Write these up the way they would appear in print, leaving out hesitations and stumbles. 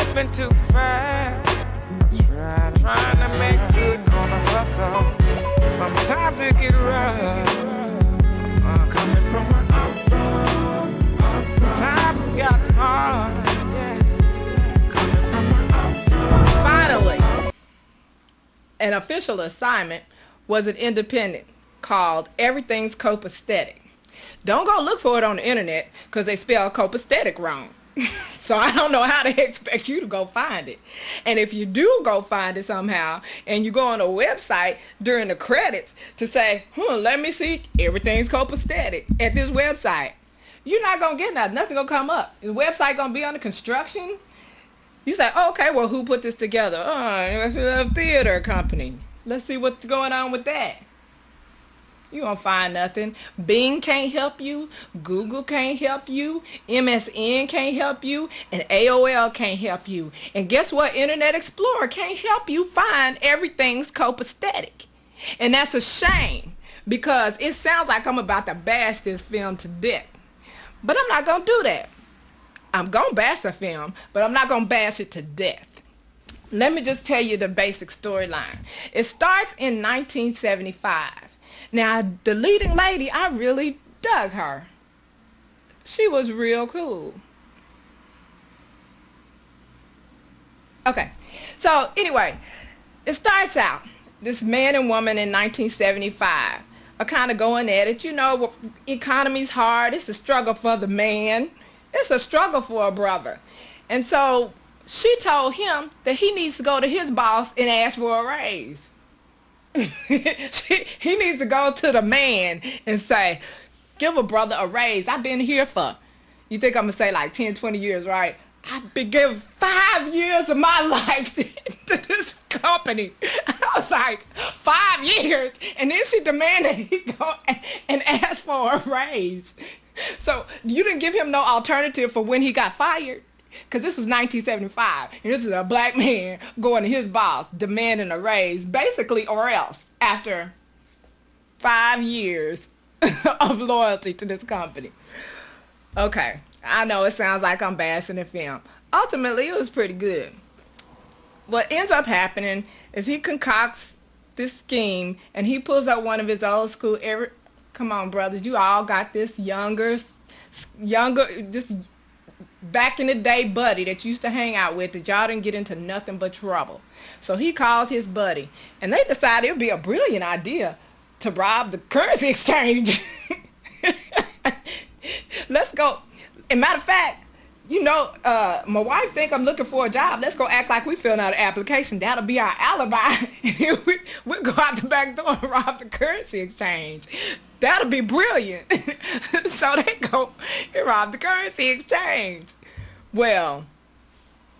moving too fast. Trying to make good on a hustle. Sometimes it get rough. Coming from where I'm from, times got hard. Yeah. Coming from where I'm from. Finally, an official assignment was an independent called Everything's Copestedic. Don't go look for it on the internet because they spell Copestedic wrong. So I don't know how to expect you to go find it. And if you do go find it somehow and you go on a website during the credits to say, let me see Everything's Copestedic at this website, you're not going to get nothing. Nothing going to come up. The website going to be under construction. You say, okay, well, who put this together? It's a theater company. Let's see what's going on with that. You won't find nothing. Bing can't help you. Google can't help you. MSN can't help you. And AOL can't help you. And guess what? Internet Explorer can't help you find Everything's Copestedic. And that's a shame because it sounds like I'm about to bash this film to death. But I'm not going to do that. I'm going to bash the film, but I'm not going to bash it to death. Let me just tell you the basic storyline. It starts in 1975. Now, the leading lady, I really dug her. She was real cool. Okay, so anyway, it starts out, this man and woman in 1975 are kind of going at it. You know, economy's hard. It's a struggle for the man. It's a struggle for a brother. And so she told him that he needs to go to his boss and ask for a raise. He needs to go to the man and say, give a brother a raise. I've been here for, you think I'm going to say like 10, 20 years, right? I've been giving 5 years of my life to this company. I was like, 5 years? And then she demanded he go and ask for a raise. So you didn't give him no alternative for when he got fired? Because this was 1975, and this is a black man going to his boss, demanding a raise, basically, or else, after 5 years of loyalty to this company. Okay, I know it sounds like I'm bashing the film. Ultimately, it was pretty good. What ends up happening is he concocts this scheme, and he pulls out one of his old school, come on, brothers, you all got this this back in the day buddy that you used to hang out with that y'all didn't get into nothing but trouble. So he calls his buddy, and they decided it would be a brilliant idea to rob the currency exchange. Let's go. And matter of fact, you know, my wife think I'm looking for a job. Let's go act like we filling out an application. That'll be our alibi. And we'll go out the back door and rob the currency exchange. That'll be brilliant. So they go and rob the currency exchange. Well,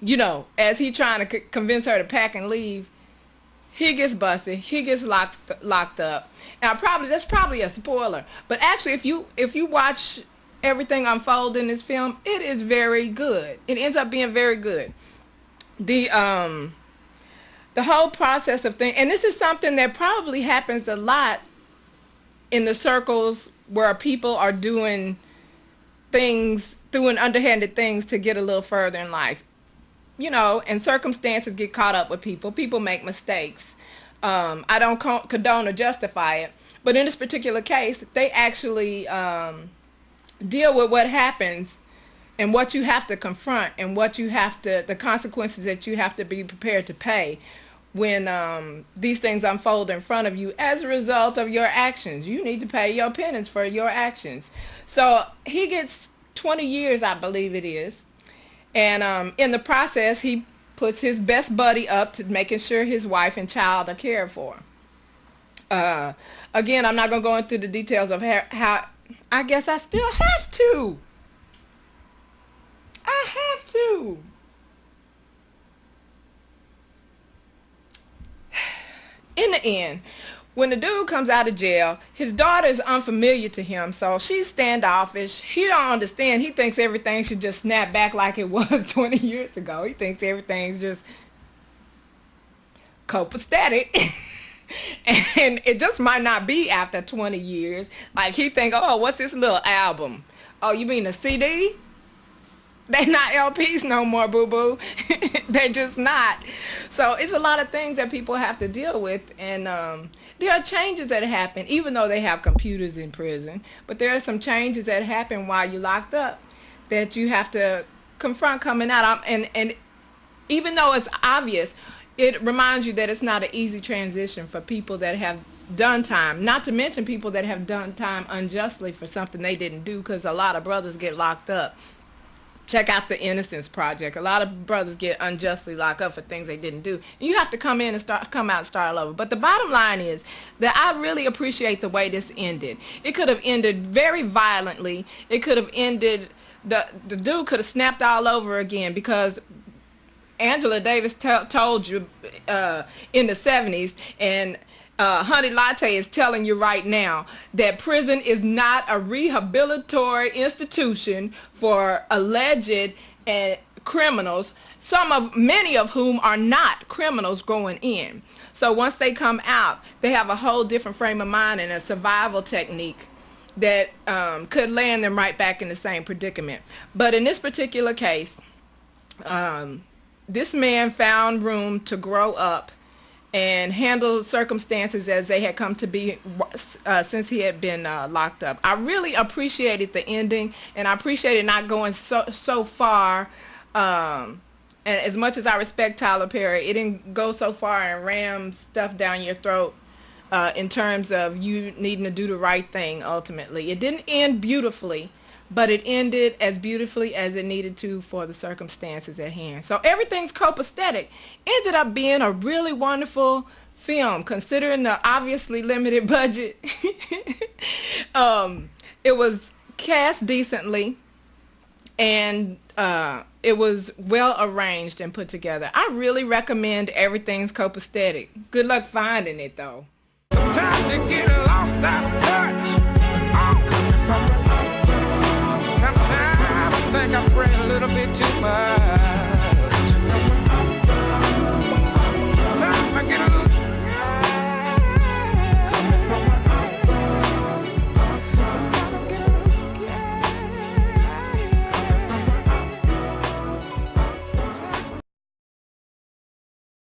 you know, as he trying to convince her to pack and leave, he gets busted. He gets locked up. Now, that's probably a spoiler. But actually, if you watch everything unfold in this film, it is very good. It ends up being very good. The whole process of things, and this is something that probably happens a lot in the circles where people are doing underhanded things to get a little further in life. You know, and circumstances get caught up with people. People make mistakes. I don't condone or justify it. But in this particular case, they actually deal with what happens and what you have to confront and the consequences that you have to be prepared to pay when these things unfold in front of you as a result of your actions. You need to pay your penance for your actions. So he gets 20 years, I believe it is. And in the process, he puts his best buddy up to making sure his wife and child are cared for. Again, I'm not going to go into the details of how I guess I still have to. I have to. In the end, when the dude comes out of jail, his daughter is unfamiliar to him, so she's standoffish. He don't understand. He thinks everything should just snap back like it was 20 years ago. He thinks everything's just copacetic. And it just might not be after 20 years. Like he think, oh, what's this little album? Oh, you mean a CD? They not LPs no more, boo-boo. They're just not. So it's a lot of things that people have to deal with, and there are changes that happen, even though they have computers in prison. But there are some changes that happen while you're locked up that you have to confront coming out. And even though it's obvious, it reminds you that it's not an easy transition for people that have done time, not to mention people that have done time unjustly for something they didn't do, because a lot of brothers get locked up. Check out the Innocence Project. A lot of brothers get unjustly locked up for things they didn't do. You have to come in and come out and start all over. But the bottom line is that I really appreciate the way this ended. It could have ended very violently. It could have ended, the dude could have snapped all over again, because Angela Davis told you in the 70s, and Honey Latte is telling you right now, that prison is not a rehabilitatory institution for alleged criminals, many of whom are not criminals going in. So once they come out, they have a whole different frame of mind and a survival technique that could land them right back in the same predicament. But in this particular case, this man found room to grow up and handle circumstances as they had come to be since he had been locked up. I really appreciated the ending, and I appreciated not going so far. And as much as I respect Tyler Perry, it didn't go so far and ram stuff down your throat in terms of you needing to do the right thing ultimately. It didn't end beautifully, but it ended as beautifully as it needed to for the circumstances at hand. So Everything's Copestedic ended up being a really wonderful film, considering the obviously limited budget. It was cast decently, and it was well arranged and put together. I really recommend Everything's Copestedic. Good luck finding it, though. Sometimes you get lost out of